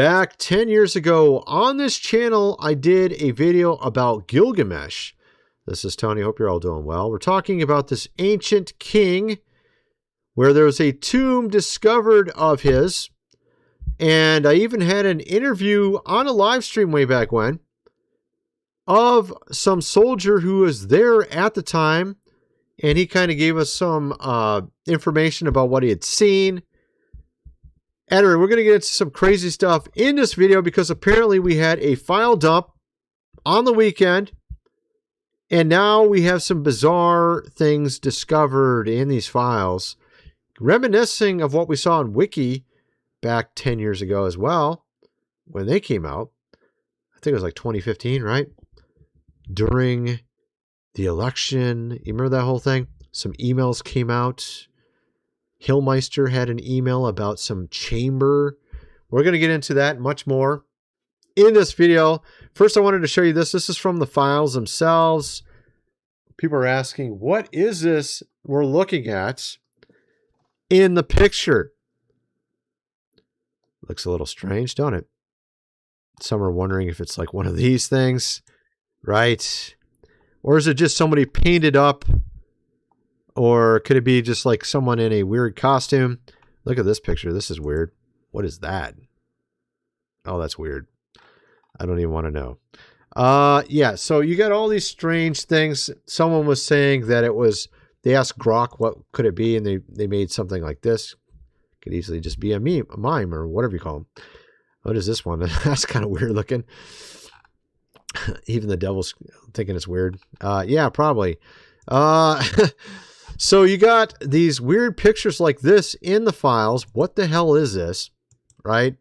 Back 10 years ago on this channel, I did a video about Gilgamesh. This is Tony. Hope you're all doing well. We're talking about this ancient king where there was a tomb discovered of his. And I even had an interview on a live stream way back when of some soldier who was there at the time. And he kind of gave us some information about what he had seen. Anyway, we're going to get into some crazy stuff in this video because apparently we had a file dump on the weekend. And now we have some bizarre things discovered in these files, reminiscing of what we saw on Wiki back 10 years ago as well, when they came out. I think it was like 2015, right? During the election. You remember that whole thing? Some emails came out. Hillmeister had an email about some chamber. We're going to get into that and much more in this video. First, I wanted to show you this. This is from the files themselves. People are asking, what is this we're looking at in the picture? Looks a little strange, don't it? Some are wondering if it's like one of these things, right? Or is it just somebody painted up? Or could it be just like someone in a weird costume? Look at this picture. This is weird. What is that? Oh, that's weird. I don't even want to know. Yeah, so you got all these strange things. Someone was saying that it was, they asked Grok what could it be, and they made something like this. Could easily just be a meme, a mime, or whatever you call them. What is this one? That's kind of weird looking. Even the devil's thinking it's weird. Yeah, probably. So you got these weird pictures like this in the files. What the hell is this? Right?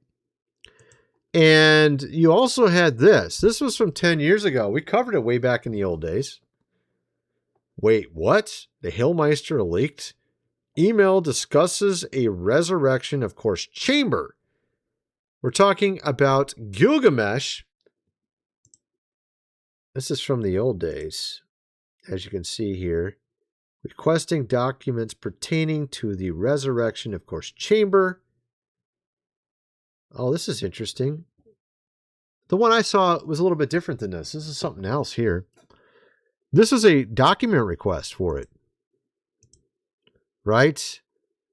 And you also had this. This was from 10 years ago. We covered it way back in the old days. Wait, what? The Hillmeister leaked? Email discusses a resurrection, of course, chamber. We're talking about Gilgamesh. This is from the old days, as you can see here. Requesting documents pertaining to the resurrection, of course, chamber. Oh, this is interesting. The one I saw was a little bit different than this. This is something else here. This is a document request for it. Right?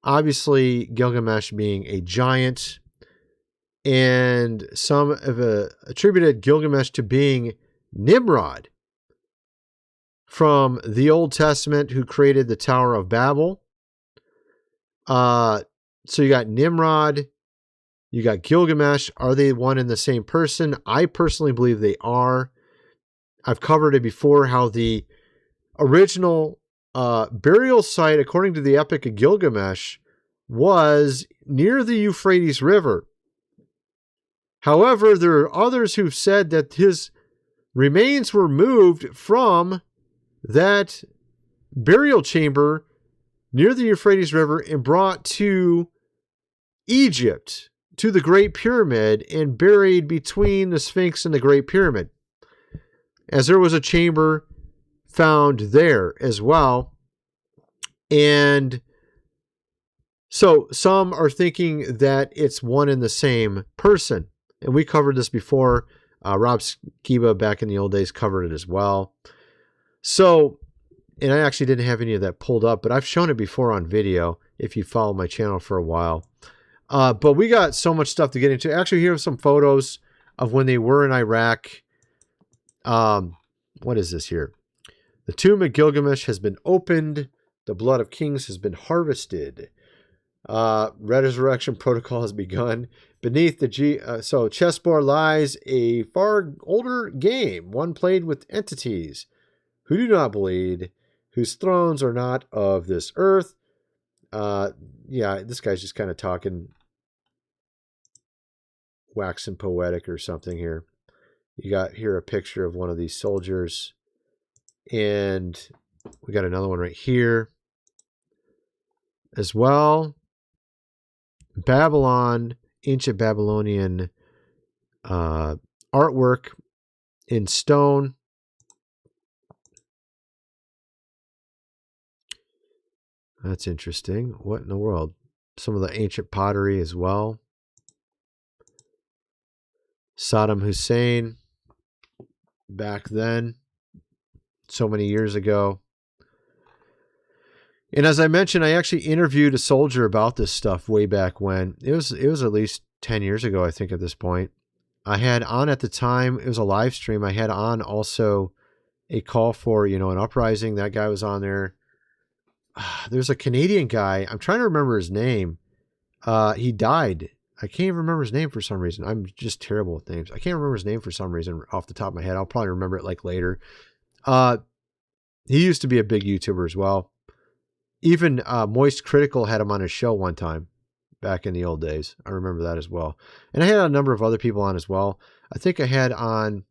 Obviously, Gilgamesh being a giant. And some have attributed Gilgamesh to being Nimrod from the Old Testament, who created the Tower of Babel. So you got Nimrod, you got Gilgamesh. Are they one and the same person? I personally believe they are. I've covered it before, how the original burial site, according to the Epic of Gilgamesh, was near the Euphrates River. However, there are others who've said that his remains were moved from that burial chamber near the Euphrates River and brought to Egypt, to the Great Pyramid, and buried between the Sphinx and the Great Pyramid, as there was a chamber found there as well. And so some are thinking that it's one and the same person. And we covered this before. Rob Skiba back in the old days covered it as well. So, and I actually didn't have any of that pulled up, but I've shown it before on video if you follow my channel for a while. But we got so much stuff to get into. Actually, here are some photos of when they were in Iraq. What is this here? The tomb of Gilgamesh has been opened. The blood of kings has been harvested. Resurrection protocol has begun. Beneath the so chessboard lies a far older game, one played with entities who do not bleed, whose thrones are not of this earth. Yeah, this guy's just kind of talking waxing poetic or something here. You got here a picture of one of these soldiers, and we got another one right here as well. Babylon, ancient Babylonian artwork in stone. That's interesting. What in the world? Some of the ancient pottery as well. Saddam Hussein back then, so many years ago. And as I mentioned, I actually interviewed a soldier about this stuff way back when. It was at least 10 years ago, I think, at this point. I had on at the time, it was a live stream. I had on also a call for, an uprising. That guy was on there. There's a Canadian guy. I'm trying to remember his name. He died. I can't even remember his name for some reason. I'm just terrible with names. I can't remember his name for some reason off the top of my head. I'll probably remember it like later. He used to be a big YouTuber as well. Even Moist Critical had him on his show one time back in the old days. I remember that as well. And I had a number of other people on as well. I think I had on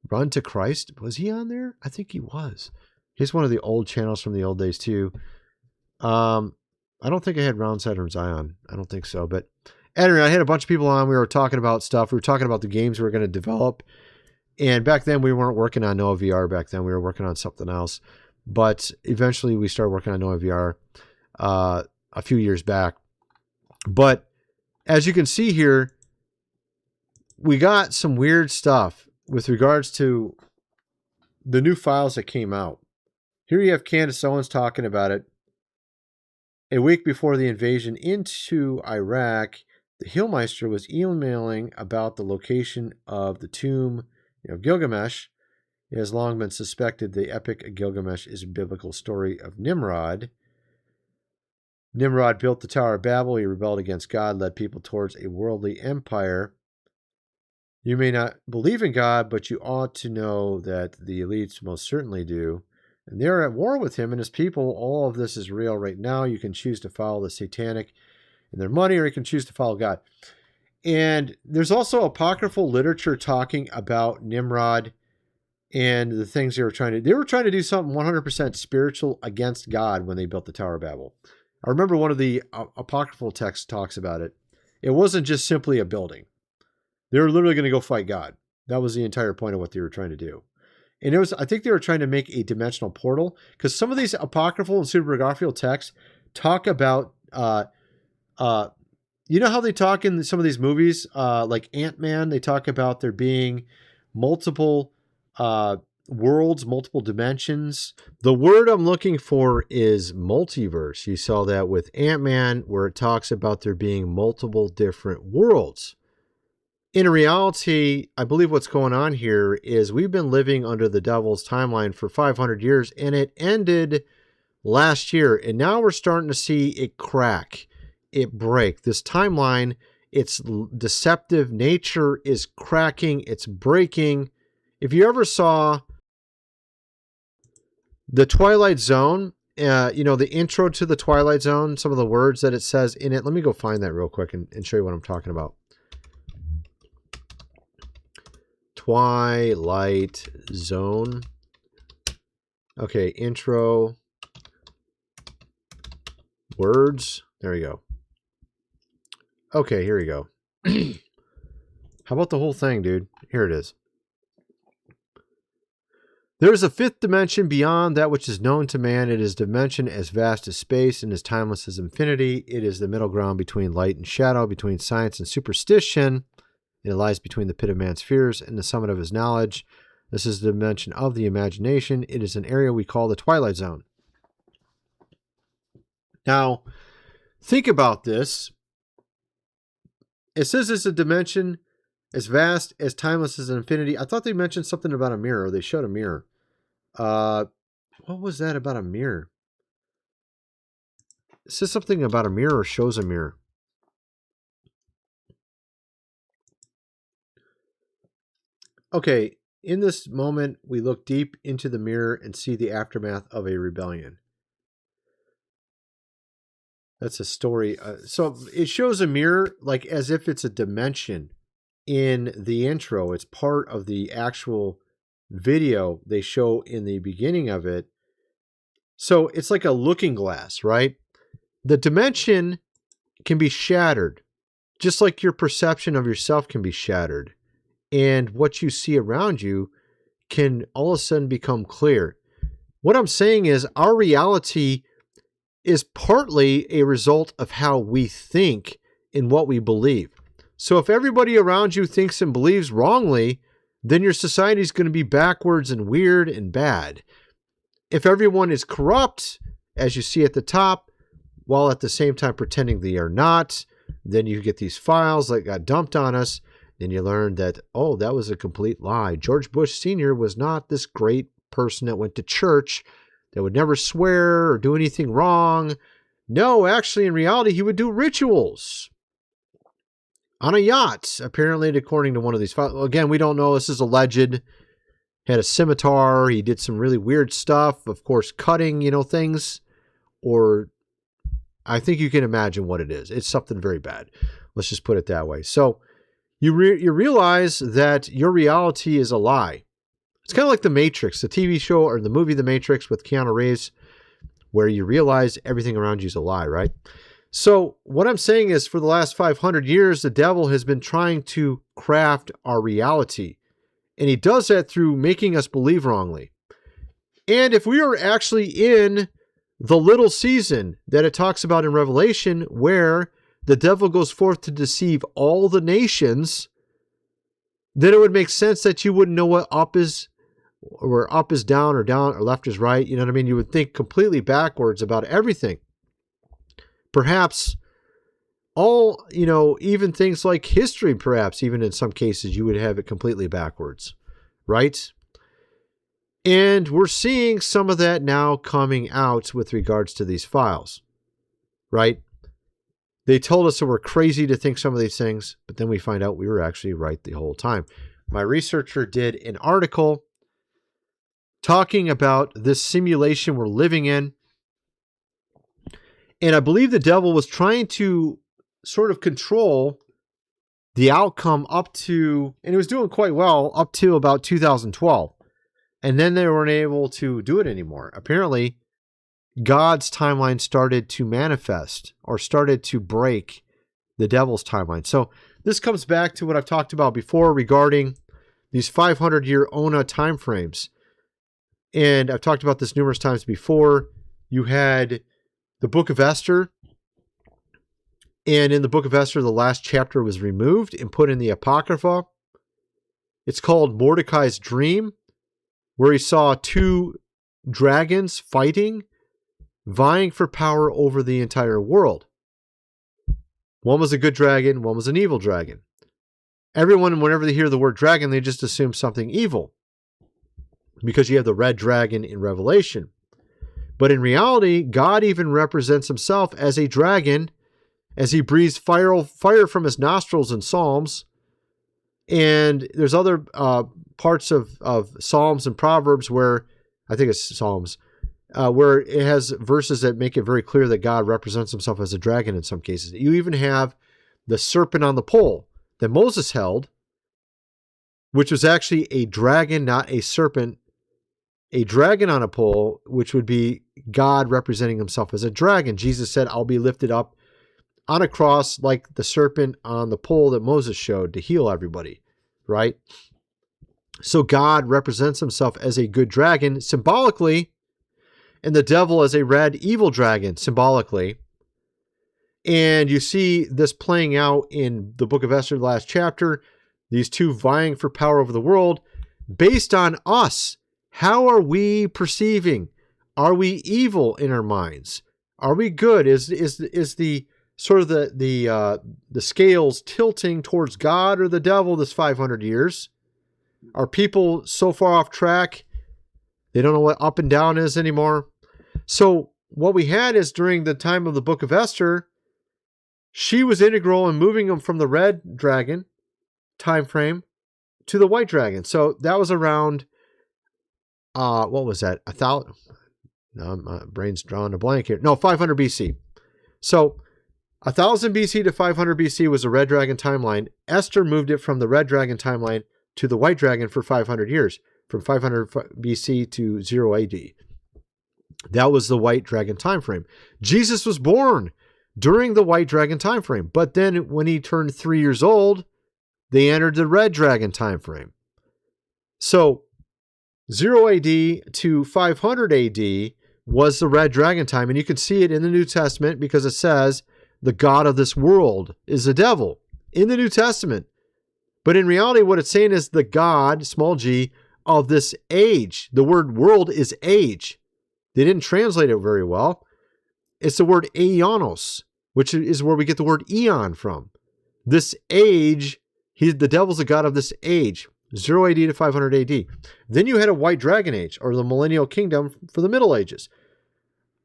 Run to Christ. Was he on there? I think he was. He's one of the old channels from the old days too. I don't think I had Roundside or Zion. I don't think so. But anyway, I had a bunch of people on. We were talking about stuff. We were talking about the games we were going to develop. And back then we weren't working on Noah VR back then. We were working on something else. But eventually we started working on Noah VR a few years back. But as you can see here, we got some weird stuff with regards to the new files that came out. Here you have Candace Owens talking about it. A week before the invasion into Iraq, the Hillmeister was emailing about the location of the tomb of Gilgamesh. It has long been suspected the Epic of Gilgamesh is a biblical story of Nimrod. Nimrod built the Tower of Babel. He rebelled against God, led people towards a worldly empire. You may not believe in God, but you ought to know that the elites most certainly do. And they're at war with him and his people. All of this is real right now. You can choose to follow the satanic and their money, or you can choose to follow God. And there's also apocryphal literature talking about Nimrod and the things they were trying to do. They were trying to do something 100% spiritual against God when they built the Tower of Babel. I remember one of the apocryphal texts talks about it. It wasn't just simply a building. They were literally going to go fight God. That was the entire point of what they were trying to do. And I think they were trying to make a dimensional portal, because some of these apocryphal and pseudepigraphical texts talk about, you know how they talk in some of these movies, like Ant-Man, they talk about there being multiple worlds, multiple dimensions. The word I'm looking for is multiverse. You saw that with Ant-Man, where it talks about there being multiple different worlds. In reality, I believe what's going on here is we've been living under the devil's timeline for 500 years, and it ended last year. And now we're starting to see it crack, it break. This timeline, its deceptive nature is cracking, it's breaking. If you ever saw the Twilight Zone, the intro to the Twilight Zone, some of the words that it says in it, let me go find that real quick and show you what I'm talking about. Twilight Zone. Okay, intro. Words. There we go. Okay, here we go. How about the whole thing, dude? Here it is. There is a fifth dimension beyond that which is known to man. It is a dimension as vast as space and as timeless as infinity. It is the middle ground between light and shadow, between science and superstition. It lies between the pit of man's fears and the summit of his knowledge. This is the dimension of the imagination. It is an area we call the Twilight Zone. Now, think about this. It says it's a dimension as vast, as timeless as infinity. I thought they mentioned something about a mirror. They showed a mirror. What was that about a mirror? It says something about a mirror or shows a mirror. Okay, in this moment, we look deep into the mirror and see the aftermath of a rebellion. That's a story. So it shows a mirror like as if it's a dimension in the intro. It's part of the actual video they show in the beginning of it. So it's like a looking glass, right? The dimension can be shattered, just like your perception of yourself can be shattered. And what you see around you can all of a sudden become clear. What I'm saying is our reality is partly a result of how we think and what we believe. So if everybody around you thinks and believes wrongly, then your society is going to be backwards and weird and bad. If everyone is corrupt, as you see at the top, while at the same time pretending they are not, then you get these files that got dumped on us. Then you learn that, oh, that was a complete lie. George Bush Sr. was not this great person that went to church, that would never swear or do anything wrong. No, actually, in reality, he would do rituals on a yacht, apparently, according to one of these files. Again, we don't know. This is alleged. Had a scimitar. He did some really weird stuff. Of course, cutting, things. Or I think you can imagine what it is. It's something very bad. Let's just put it that way. So you realize that your reality is a lie. It's kind of like The Matrix, the TV show or the movie The Matrix with Keanu Reeves, where you realize everything around you is a lie, right? So what I'm saying is for the last 500 years, the devil has been trying to craft our reality. And he does that through making us believe wrongly. And if we are actually in the little season that it talks about in Revelation, where the devil goes forth to deceive all the nations, then it would make sense that you wouldn't know what up is, or up is down, or down, or left is right. You know what I mean? You would think completely backwards about everything. Perhaps all, even things like history, perhaps, even in some cases, you would have it completely backwards, right? And we're seeing some of that now coming out with regards to these files, right? They told us that we're crazy to think some of these things, but then we find out we were actually right the whole time. My researcher did an article talking about this simulation we're living in. And I believe the devil was trying to sort of control the outcome up to, and it was doing quite well up to about 2012. And then they weren't able to do it anymore. Apparently, God's timeline started to manifest or started to break the devil's timeline. So this comes back to what I've talked about before regarding these 500-year Ona timeframes. And I've talked about this numerous times before. You had the book of Esther. And in the book of Esther, the last chapter was removed and put in the Apocrypha. It's called Mordecai's Dream, where he saw two dragons fighting, vying for power over the entire world. One was a good dragon, one was an evil dragon. Everyone, whenever they hear the word dragon, they just assume something evil, because you have the red dragon in Revelation. But in reality, God even represents himself as a dragon, as he breathes fire from his nostrils in Psalms. And there's other parts of Psalms and Proverbs where, I think it's Psalms, where it has verses that make it very clear that God represents himself as a dragon in some cases. You even have the serpent on the pole that Moses held, which was actually a dragon, not a serpent. A dragon on a pole, which would be God representing himself as a dragon. Jesus said, I'll be lifted up on a cross like the serpent on the pole that Moses showed to heal everybody, right? So God represents himself as a good dragon symbolically, and the devil as a red evil dragon symbolically. And you see this playing out in the book of Esther, the last chapter, these two vying for power over the world based on us. How are we perceiving? Are we evil in our minds? Are we good? Is the sort of the scales tilting towards God or the devil this 500 years? Are people so far off track they don't know what up and down is anymore? So what we had is during the time of the book of Esther, she was integral in moving them from the red dragon time frame to the white dragon. So that was around what was that? 1,000? No, my brain's drawing a blank here. No, 500 BC. So 1,000 BC to 500 BC was a red dragon timeline. Esther moved it from the red dragon timeline to the white dragon for 500 years, from 500 BC to 0 AD. That was the white dragon time frame. Jesus was born during the white dragon time frame, but then when he turned 3 years old, they entered the red dragon time frame. So 0 AD to 500 AD was the red dragon time. And you can see it in the New Testament because it says the God of this world is the devil. in the New Testament. But in reality, what it's saying is the God, small g, of this age. The word world is age. They didn't translate it very well. It's the word aeonos, which is where we get the word eon from. This age, the devil's the god of this age, 0 AD to 500 AD. Then you had a white dragon age, or the millennial kingdom for the Middle Ages.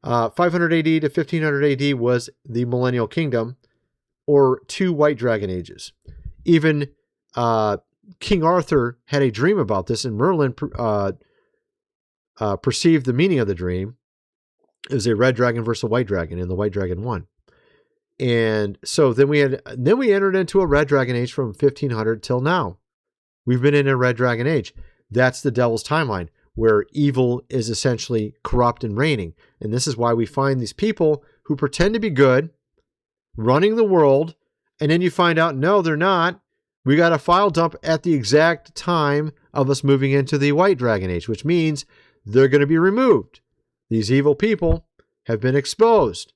500 AD to 1500 AD was the millennial kingdom, or 2 white dragon ages. Even King Arthur had a dream about this, and Merlin perceived the meaning of the dream. It was a red dragon versus a white dragon, and the white dragon won. And so then we entered into a red dragon age from 1500 till now. We've been in a red dragon age. That's the devil's timeline, where evil is essentially corrupt and reigning. And this is why we find these people who pretend to be good, running the world, and then you find out, no, they're not. We got a file dump at the exact time of us moving into the white dragon age, which means they're going to be removed. These evil people have been exposed.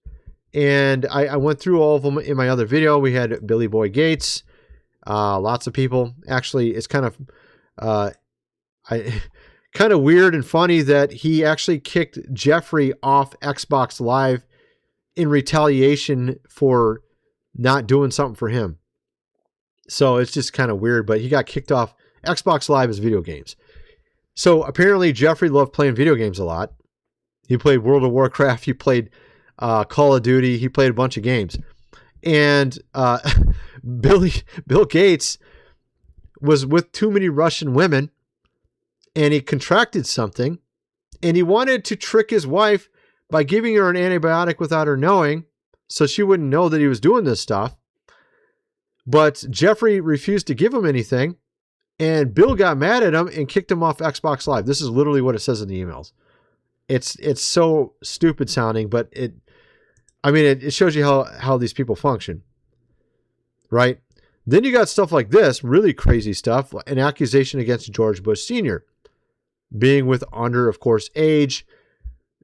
And I went through all of them in my other video. We had Billy Boy Gates, lots of people. Actually, it's kind of kind of weird and funny that he actually kicked Jeffrey off Xbox Live in retaliation for not doing something for him. So it's just kind of weird, but he got kicked off. Xbox Live is video games. So apparently Jeffrey loved playing video games a lot. He played World of Warcraft. He played Call of Duty. He played a bunch of games. And Bill Gates was with too many Russian women, and he contracted something, and he wanted to trick his wife by giving her an antibiotic without her knowing, so she wouldn't know that he was doing this stuff. But Jeffrey refused to give him anything, and Bill got mad at him and kicked him off Xbox Live. This is literally what it says in the emails. It's so stupid sounding, but it shows you how these people function, right? Then you got stuff like this, really crazy stuff, an accusation against George Bush Sr. being with under, of course, age.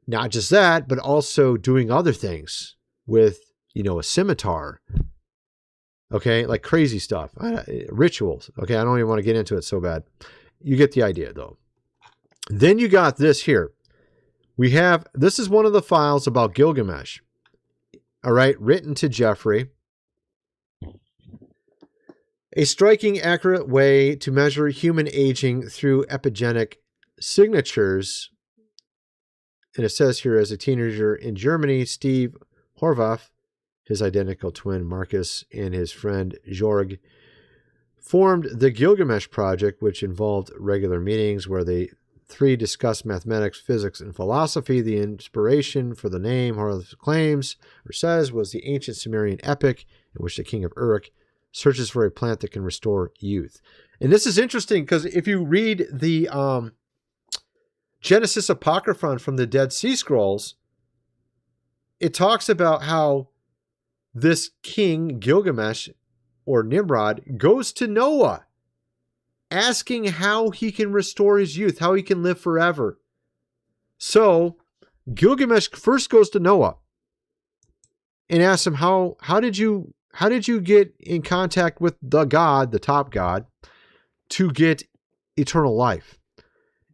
Not just that, but also doing other things with, a scimitar. Okay, like crazy stuff, rituals. Okay, I don't even want to get into it so bad. You get the idea, though. Then you got this here. This is one of the files about Gilgamesh. All right, written to Jeffrey. A striking, accurate way to measure human aging through epigenetic signatures. And it says here, as a teenager in Germany, Steve Horvath, his identical twin Marcus, and his friend Jorg formed the Gilgamesh Project, which involved regular meetings where they three discussed mathematics, physics, and philosophy. The inspiration for the name, Horvath claims or says, was the ancient Sumerian epic in which the king of Uruk searches for a plant that can restore youth. And this is interesting because if you read the Genesis Apocryphal from the Dead Sea Scrolls, it talks about how this king, Gilgamesh, or Nimrod, goes to Noah, asking how he can restore his youth, how he can live forever. So, Gilgamesh first goes to Noah and asks him, how did you get in contact with the God, the top God, to get eternal life?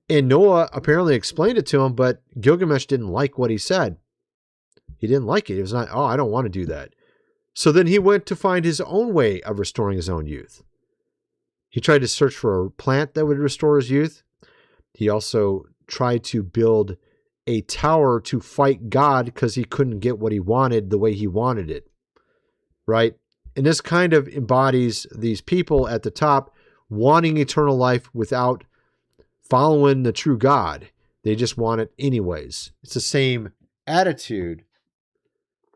And Noah apparently explained it to him, but Gilgamesh didn't like what he said. He didn't like it. He was not, I don't want to do that. So then he went to find his own way of restoring his own youth. He tried to search for a plant that would restore his youth. He also tried to build a tower to fight God because he couldn't get what he wanted the way he wanted it. Right? And this kind of embodies these people at the top wanting eternal life without following the true God. They just want it anyways. It's the same attitude.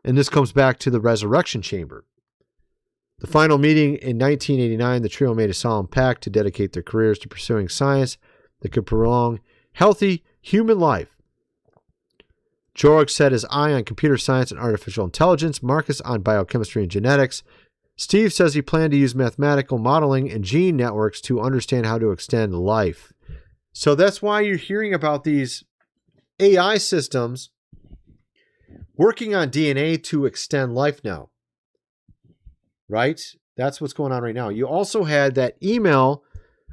And this comes back to the resurrection chamber. The final meeting in 1989, the trio made a solemn pact to dedicate their careers to pursuing science that could prolong healthy human life. Jorg set his eye on computer science and artificial intelligence, Marcus on biochemistry and genetics. Steve says he planned to use mathematical modeling and gene networks to understand how to extend life. So that's why you're hearing about these AI systems working on DNA to extend life now. Right? That's what's going on right now. You also had that email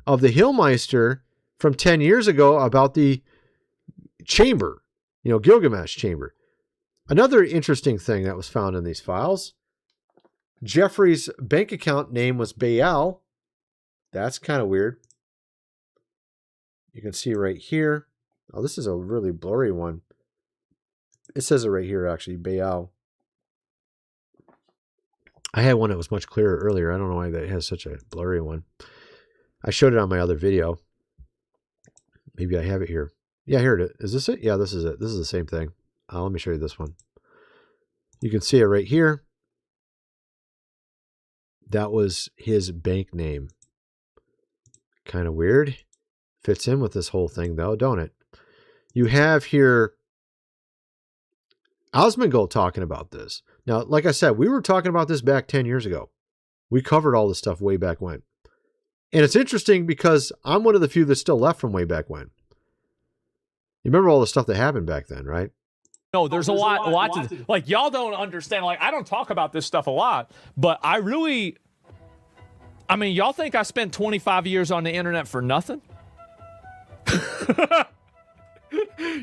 of the Hillmeister from 10 years ago about the chamber, Gilgamesh chamber. Another interesting thing that was found in these files, Jeffrey's bank account name was Baal. That's kind of weird. You can see right here. Oh, this is a really blurry one. It says it right here, actually, Baal. I had one that was much clearer earlier. I don't know why that has such a blurry one. I showed it on my other video. Maybe I have it here. Yeah, here it is. Is this it? Yeah, this is it. This is the same thing. Let me show you this one. You can see it right here. That was his bank name. Kind of weird. Fits in with this whole thing, though, don't it? You have here Osmongold talking about this. Now, like I said, we were talking about this back 10 years ago. We covered all this stuff way back when. And it's interesting because I'm one of the few that's still left from way back when. You remember all the stuff that happened back then, right? No, there's a lot to, like, y'all don't understand. Like, I don't talk about this stuff a lot, but I mean, y'all think I spent 25 years on the internet for nothing?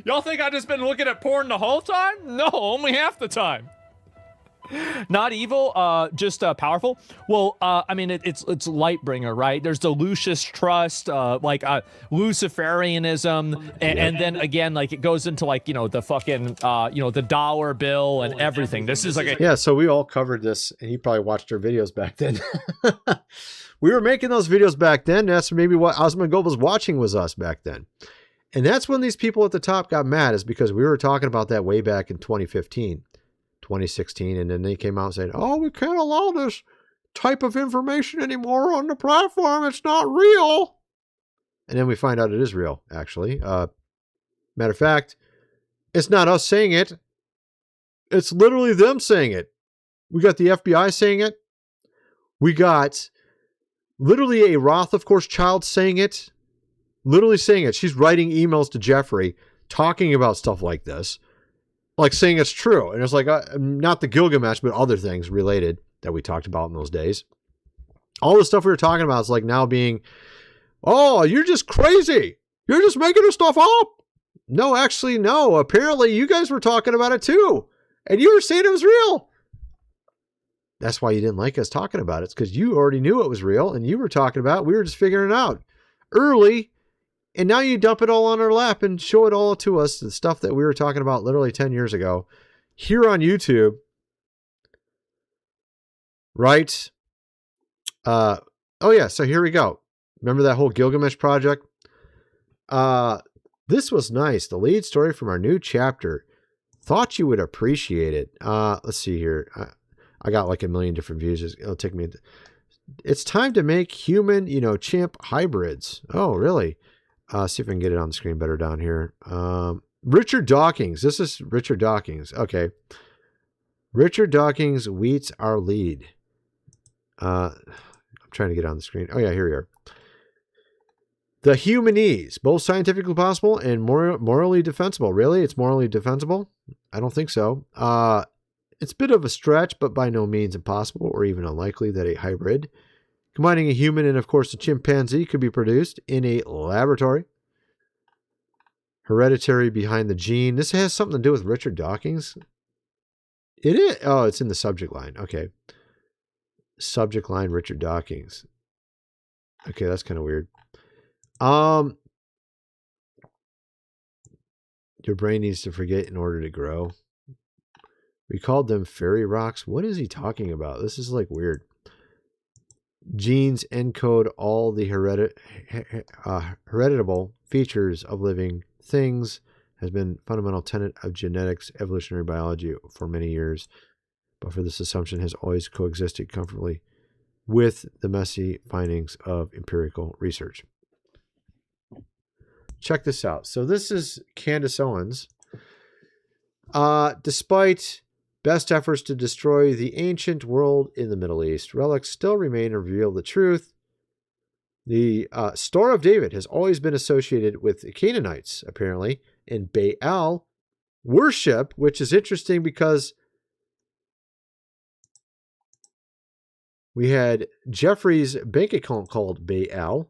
Y'all think I just been looking at porn the whole time? No, only half the time. Not evil, just powerful. Well, I mean, it's Lightbringer, right? There's the Lucius Trust, Luciferianism, and then again, like, it goes into, like, the fucking, the dollar bill and everything. This is like a... Yeah, so we all covered this, and you probably watched our videos back then. We were making those videos back then. That's maybe what Osmongold was watching was us back then. And that's when these people at the top got mad, is because we were talking about that way back in 2015. 2016, and then they came out and said, oh, we can't allow this type of information anymore on the platform. It's not real. And then we find out it is real, actually. Matter of fact, it's not us saying it. It's literally them saying it. We got the FBI saying it. We got literally a Roth, of course, child saying it. Literally saying it. She's writing emails to Jeffrey talking about stuff like this. Like saying it's true. And it's like, not the Gilgamesh, but other things related that we talked about in those days. All the stuff we were talking about is like now being, oh, you're just crazy. You're just making this stuff up. No, actually, no. Apparently you guys were talking about it too. And you were saying it was real. That's why you didn't like us talking about it. It's because you already knew it was real and you were talking about it. We were just figuring it out early. And now you dump it all on our lap and show it all to us, the stuff that we were talking about literally 10 years ago here on YouTube. Right? Oh, yeah. So here we go. Remember that whole Gilgamesh project? This was nice. The lead story from our new chapter. Thought you would appreciate it. Let's see here. I got like a million different views. It'll take me. It's time to make human, hybrids. Oh, really? See if I can get it on the screen better down here. Richard Dawkins. This is Richard Dawkins. Okay. Richard Dawkins wheats our lead. I'm trying to get it on the screen. Oh, yeah, here we are. The humanese, both scientifically possible and morally defensible. Really? It's morally defensible? I don't think so. It's a bit of a stretch, but by no means impossible or even unlikely that a hybrid combining a human and, of course, a chimpanzee could be produced in a laboratory. Hereditary behind the gene. This has something to do with Richard Dawkins. It is. Oh, it's in the subject line. Okay. Subject line, Richard Dawkins. Okay, that's kind of weird. Your brain needs to forget in order to grow. We called them fairy rocks. What is he talking about? This is like weird. Genes encode all the hereditable features of living things has been a fundamental tenet of genetics, evolutionary biology for many years. But for this assumption has always coexisted comfortably with the messy findings of empirical research. Check this out. So this is Candace Owens. Despite best efforts to destroy the ancient world in the Middle East, relics still remain and reveal the truth. The Star of David has always been associated with the Canaanites, apparently, in Baal worship, which is interesting because We had Jeffrey's bank account called Baal.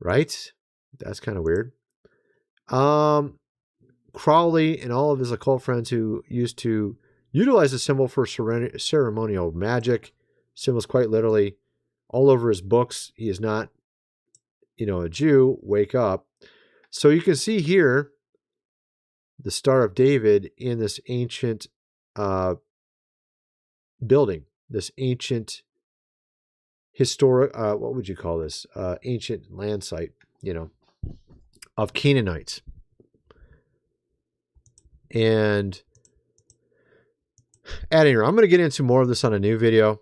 Right? That's kind of weird. Crowley and all of his occult friends who used to utilize the symbol for ceremonial magic. Symbols quite literally all over his books. He is not, a Jew. Wake up. So you can see here the Star of David in this ancient building, this ancient historic, what would you call this? Ancient land site, of Canaanites. And adding, I'm going to get into more of this on a new video.